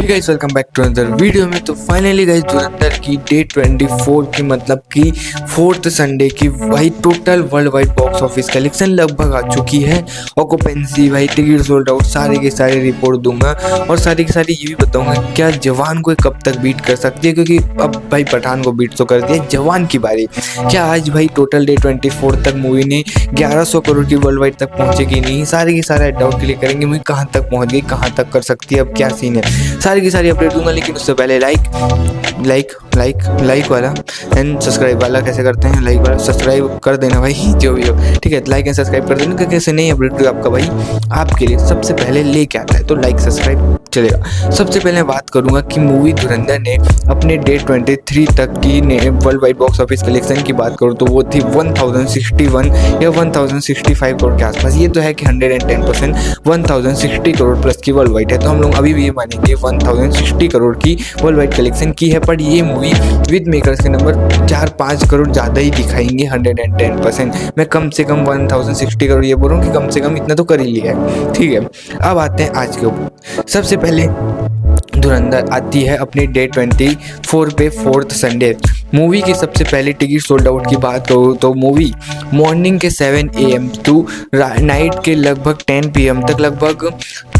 Guys welcome back to another video में। तो finally guys धुरंधर की डे 24 की मतलब कि 4th संडे की भाई total world wide box office collection लगभग आ चुकी है। ऑक्यूपेंसी भाई टिकट सोल्ड आउट सारे के सारे रिपोर्ट दूंगा और सारी की सारी ये भी बताऊंगा क्या जवान को कब तक बीट कर सकती है, क्योंकि अब भाई पठान को बीट तो कर दिया, जवान की बारी। क्या आज भाई टोटल डे 24 तक मूवी ने 1100 करोड़ की वर्ल्ड वाइड तक पहुंचेगी नहीं, सारे की सारे डाउट क्लियर करेंगे मूवी कहाँ तक पहुंच गई, कहाँ तक कर सकती है, अब क्या सीन है, सारी की सारी अपडेट दूंगा। लेकिन उससे पहले लाइक वाला एंड सब्सक्राइब वाला कैसे करते हैं, लाइक वाला सब्सक्राइब कर देना भाई जो भी हो, ठीक है। लाइक एंड सब्सक्राइब कर देना क्योंकि कैसे नहीं अपडेट आपका भाई आपके लिए सबसे पहले लेके आता है, तो लाइक सब्सक्राइब चलेगा। सबसे पहले बात करूंगा कि मूवी धुरंधर ने अपने डे 23 तक की world wide box office collection की बात करूँ तो वो थी 1061 या 1065 करोड़ के आसपास। ये तो है कि 110% 1060 करोड़ प्लस की वर्ल्ड वाइड है, तो हम लोग अभी भी ये मानेंगे 1060 करोड़ की वर्ल्ड वाइड कलेक्शन की है। पर ये मूवी विद मेकर्स के नंबर 4-5 करोड़ ज़्यादा ही दिखाएंगे 110%। मैं कम से कम 1060 करोड़ ये बोल रहा हूँ कि कम से कम इतना तो कर ही लिया है, ठीक है। अब आते हैं आज के ऊपर। सबसे पहले धुरंधर आती है अपने डे 24 पे 4th संडे। मूवी की सबसे पहले टिकट सोल्ड आउट की बात करूँ तो मूवी मॉर्निंग के 7 AM टू नाइट के लगभग 10 PM तक, लगभग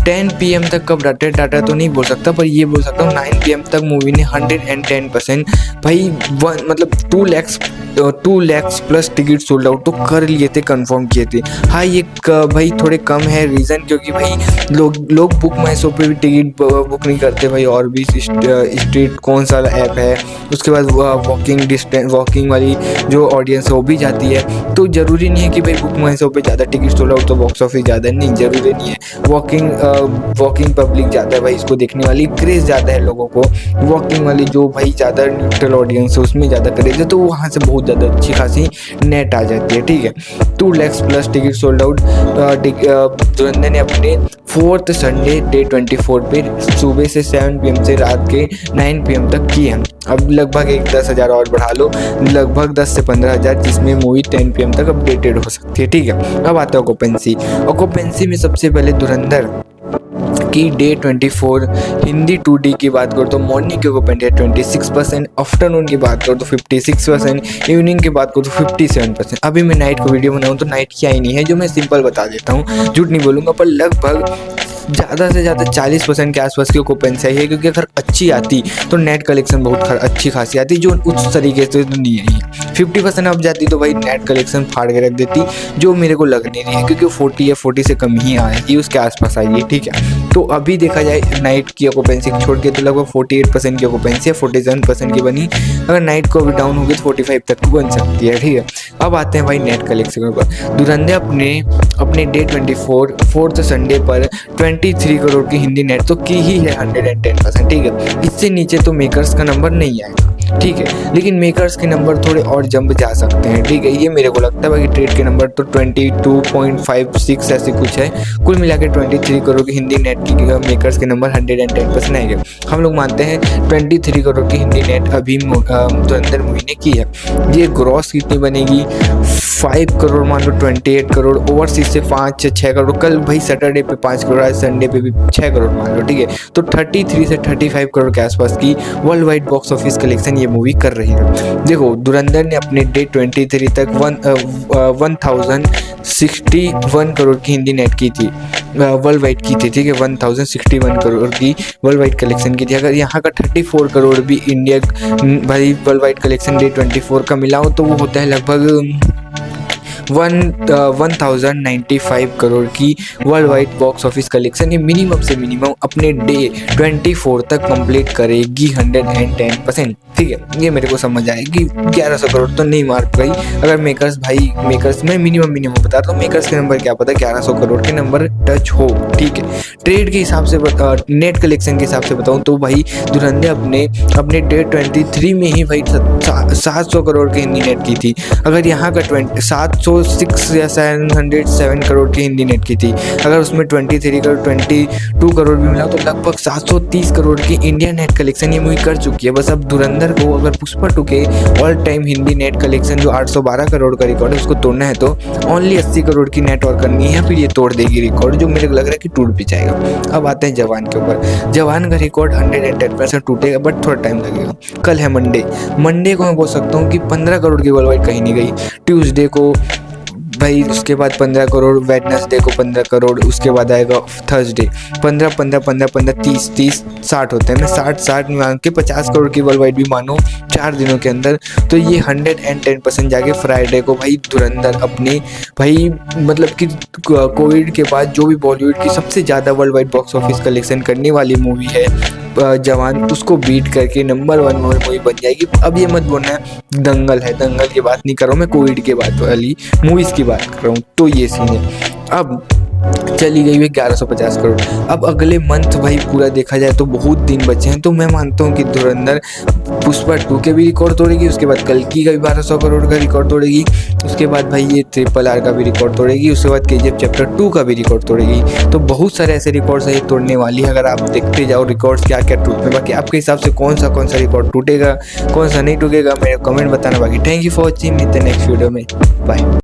10 PM तक कब डाटा तो नहीं बोल सकता, पर ये बोल सकता हूँ 9 PM तक मूवी ने 110% भाई मतलब 2 lakh plus ticket sold out तो कर लिए थे, कंफर्म किए थे। हाँ ये भाई थोड़े कम है, रीज़न क्योंकि भाई लोग बुक माई शो पे भी टिकट बुक नहीं करते भाई, और भी स्ट्रीट कौन सा ऐप है, उसके बाद वॉकिंग वाली जो ऑडियंस है वो भी जाती है। तो ज़रूरी नहीं है कि भाई बुक माई शो पे ज़्यादा टिकट सोल्ड आउट तो बॉक्स ऑफिस ज़्यादा नहीं, ज़रूरी नहीं है। वॉकिंग पब्लिक ज़्यादा है भाई, इसको देखने वाली क्रेज़ ज़्यादा है लोगों को। वॉकिंग वाली जो भाई ज़्यादा न्यूट्रल ऑडियंस है उसमें ज़्यादा क्रेज़ है, तो वहाँ से बहुत ज़्यादा अच्छी खासी नेट आ जाती है, ठीक है। 2 lakh plus ticket sold out धुरंधर ने अपने 4th संडे डे 24 पे सुबह से 7 PM से रात के 9 PM तक की है। अब लगभग 10,000 और बढ़ा लो, लगभग 10 से 15,000, जिसमें मूवी 10 PM तक अपडेटेड हो सकती है, ठीक है। अब आता है ऑक्यूपेंसी में सबसे पहले धुरंधर की डे 24 हिंदी 2D की बात करो तो मॉर्निंग की ऑक्यूपेंसी है 26%, आफ्टरनून की बात करो तो 56%, इवनिंग की बात करो तो 57%। अभी मैं नाइट को वीडियो बनाऊँ तो नाइट की आई नहीं है, जो मैं सिंपल बता देता हूँ, झूठ नहीं बोलूँगा, पर लगभग ज़्यादा से ज़्यादा 40% के आसपास की ऑक्यूपेंसी है, क्योंकि अगर अच्छी आती तो नेट कलेक्शन बहुत अच्छी खासी आती, जो उस तरीके से तो नहीं आई है। 50% अब जाती तो भाई नेट कलेक्शन फाड़ के रख देती, जो मेरे को लग नहीं रही है, क्योंकि 40 या 40 से कम ही आएगी, उसके आसपास आई है, ठीक है। तो अभी देखा जाए नाइट की ऑक्यूपेंसी छोड़ के तो लगभग 48% की ऑक्यूपेंसी है, 47% की बनी। अगर नाइट को अभी डाउन होगी तो 45 तक बन सकती है, ठीक है। अब आते हैं भाई नेट कलेक्शन के ऊपर। धुरंधर अपने डे 24 4th संडे पर 23 करोड़ की हिंदी नेट तो की ही है 110%, ठीक है। इससे नीचे तो मेकर्स का नंबर नहीं आएगा, ठीक है, लेकिन मेकर्स के नंबर थोड़े और जंप जा सकते हैं, ठीक है। ये मेरे को लगता है बाकी ट्रेड के नंबर तो 22.56 ऐसे कुछ है, कुल मिला के 23 करोड़ की हिंदी नेट की मेकर्स के नंबर 110% आएंगे। हम लोग मानते हैं 23 करोड़ की हिंदी नेट अभी धुरंधर मूवी ने की है। ये ग्रॉस कितनी बनेगी, 5 करोड़ मान लो, 28 करोड़, ओवरसीज से 5 से 6 करोड़, कल भाई सैटरडे पे 5 करोड़, आज संडे पे भी 6 करोड़ मान लो, ठीक है। तो 33 से 35 करोड़ के आसपास की world wide box office collection ये मूवी कर रही है। देखो धुरंधर ने अपने डे 23 तक 1061 करोड़ की हिंदी नेट की थी, वर्ल्ड वाइड की थी, ठीक है। 1061 करोड़ की वर्ल्ड वाइड कलेक्शन की थी। अगर यहाँ का 34 करोड़ भी इंडिया भाई वर्ल्ड वाइड कलेक्शन डे 24 का मिलाओ तो वो होता है लगभग 1095 करोड़ की world wide box office collection. ये मिनिमम से मिनिमम अपने डे 24 तक कंप्लीट करेगी 110%, ठीक है। ये मेरे को समझ आएगी 1100 करोड़ तो नहीं मार पाई। अगर मेकर्स में मिनिमम बता रहा हूँ, मेकर्स के नंबर क्या पता 1100 करोड़ के नंबर टच हो, ठीक है। ट्रेड के हिसाब से नेट कलेक्शन के हिसाब से बताऊँ तो भाई धुरंधर अपने डे 23 में ही भाई 700 करोड़ की हिंदी नेट की थी। अगर यहाँ का 700 तो 6 या 707 करोड़ की हिंदी नेट की थी। अगर उसमें 23 करोड़ 22 करोड़ भी मिला तो लगभग 730 करोड़ की इंडिया नेट कलेक्शन ये मूवी कर चुकी है। बस अब धुरंधर को अगर पुष्पा 2 के all time Hindi net collection जो 812 करोड़ का रिकॉर्ड है उसको तोड़ना है तो ओनली 80 करोड़ की नेट और करनी है, फिर ये तोड़ देगी रिकॉर्ड, जो मेरे को लग रहा है कि टूट भी जाएगा। अब आते हैं जवान के ऊपर। जवान का रिकॉर्ड 110% टूटेगा बट थोड़ा टाइम लगेगा। कल है मंडे को मैं बोल सकता हूँ कि 15 करोड़ की वर्ल्ड वाइड कहीं नहीं गई। ट्यूसडे को भाई उसके बाद 15 करोड़, वेडनेसडे को 15 करोड़, उसके बाद आएगा थर्सडे 15 15 15 15 30 30 60 होते हैं। मैं 60 मान के 50 करोड़ की वर्ल्ड वाइड भी मानो 4 दिनों के अंदर, तो ये 110% जाके फ्राइडे को भाई धुरंधर अपने भाई मतलब कि कोविड के बाद जो भी बॉलीवुड की सबसे ज़्यादा world wide box office collection करने वाली मूवी है जवान, उसको बीट करके नंबर 1 मूवी बन जाएगी। अब ये मत बोलना है दंगल है, दंगल की बात नहीं कर रहा हूँ मैं, कोविड के बाद वाली मूवीज़ की बात कर रहा हूँ। तो ये सीन है। अब चली गई है 1150 करोड़। अब अगले मंथ भाई पूरा देखा जाए तो बहुत दिन बचे हैं, तो मैं मानता हूँ कि धुरंधर पुष्पा 2 के भी रिकॉर्ड तोड़ेगी, उसके बाद कल्कि का भी 1200 करोड़ का रिकॉर्ड तोड़ेगी, उसके बाद भाई ये RRR का भी रिकॉर्ड तोड़ेगी, उसके बाद KGF चैप्टर 2 का भी रिकॉर्ड तोड़ेगी। तो बहुत सारे ऐसे रिकॉर्ड्स है ये तोड़ने वाली है। अगर आप देखते जाओ रिकॉर्ड्स क्या क्या टूटने, बाकी आपके हिसाब से कौन सा रिकॉर्ड टूटेगा, कौन सा नहीं टूटेगा, मेरे कमेंट बताना। बाकी थैंक यू फॉर वॉचिंग, मिलते हैं नेक्स्ट वीडियो में, बाय।